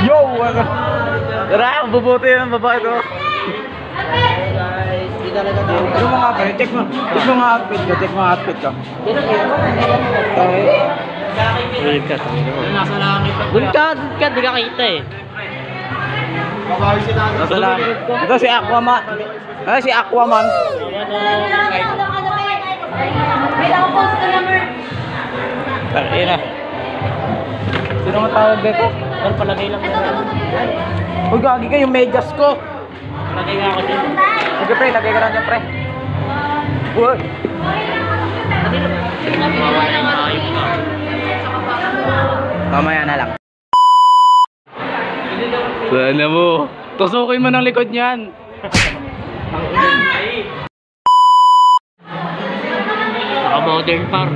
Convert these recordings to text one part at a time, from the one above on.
Yo! Tara, bubuti ng babae to. Guys, di talaga tayo. Ano mga outfit? Check mo mga outfit ko. Check mo outfit ko. Ulit ka. Nasa langit ako. Doon ka, di ka kita eh. Nasa lang. Ito si Aquaman. Ano si Aquaman? Tangina. Sino ang tawag dito? Well, palagay lang. Uy, gagi ka yung medyas ko. Palagay nga ako dyan. Sige pre, lagay ka lang dyan pre. Uy. Mamaya na lang. Sana mo. Tusukin mo ng likod niyan. Naka-modern par.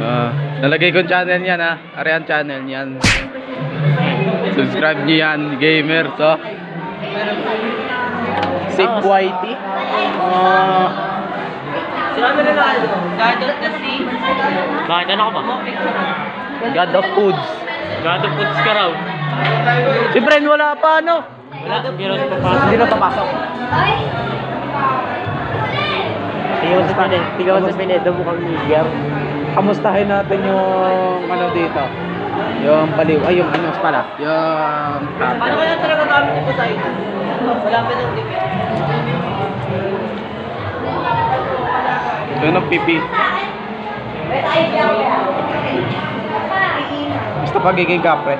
Nalagay ko channel niyan ha. Arian channel niyan. Subscribe niyo yan, gamers oh. Safe Whitey. Sinabi nila ano? God of the sea. Bakit ano ka ba? God of Foods. Gato puts ka raw. Si Bren wala pa ano? Wala, hindi raw papasok. Hindi na papasok. Tigaw sa Pinedo mukhang medium. Kamustahin natin yung ano dito. Yung baliw. Ay yung ano pala. Yung Paano kaya talaga gamit ito sa ito? Wala pa ng dikit. yung pipi. Basta pagiging kapre.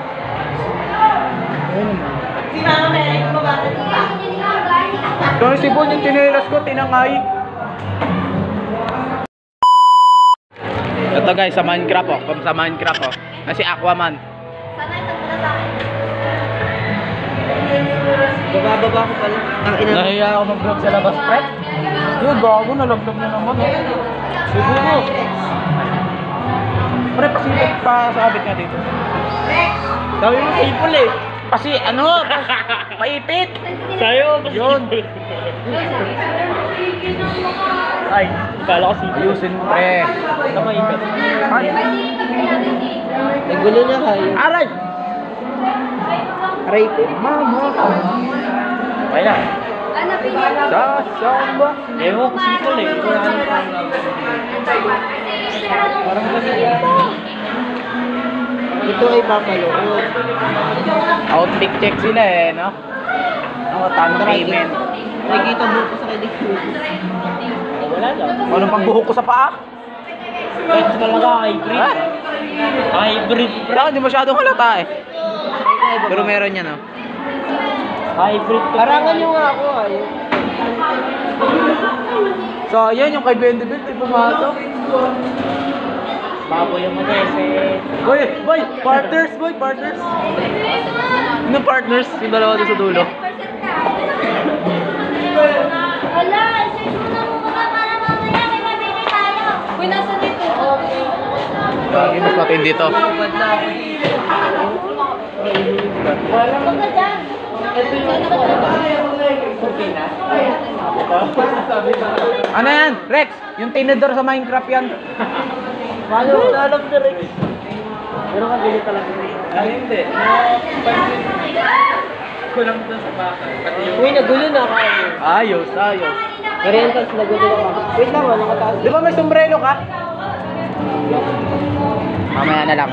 Sinama na yung mabasa dito. Doon si Bon yung chinelas ko, tinangay. Ito guys, sa Minecraft oh. Kung sa Minecraft oh. Na si Aquaman. Bababa ko pala. Ang ina. Nahiya ako mag-vlog sa labas, pre. Yun, gago, nalaglag na naman oh. Siguro. Pre, pasipit pa sabit nga dito. Sabi mo sipol eh. Kasi ano, maipit. Tayo, Yun. Ay, kala ko si Ayusin mo, pre. Kamaipit. Ay, Nagulo na kayo. aray! Aray ko. Mama. Okay na. Sasamba. Ewan ko sipol eh. Parang kasi Ito ay papalo. outfit check sila eh, no? Ano, tamang payment. Nakikita mo ko sa kanya. Wala lang. Ano pang buhok ko sa paa? Kahit talaga hybrid. Ha? Hybrid. Wala, hindi masyadong halata eh. Pero meron yan, no? Hybrid. Harangan nyo nga ako ayun. So, yan yung kay Bendibit, ay pumasok. Baboy yung mga eh. Boy, boy, partners, boy, partners. Ano partners? Yung dalawa doon sa dulo. Wala, search mo na muna para mamaya may mabili tayo. Uy, nasa dito. Lagi mas matindi dito. Bad na ako. Huwag ka dyan. Ano yan? Rex, yung tinidor sa Minecraft yan. Paano? Alam na rin. Pero kabili talaga. Ay, hindi. Kulang doon sa baka. Uy, nagulo na ako. Ayos, ayos. Orientals, nagulo na ako. Wait lang, wala nakataas. Di ba may sombrero ka? Mamaya na lang.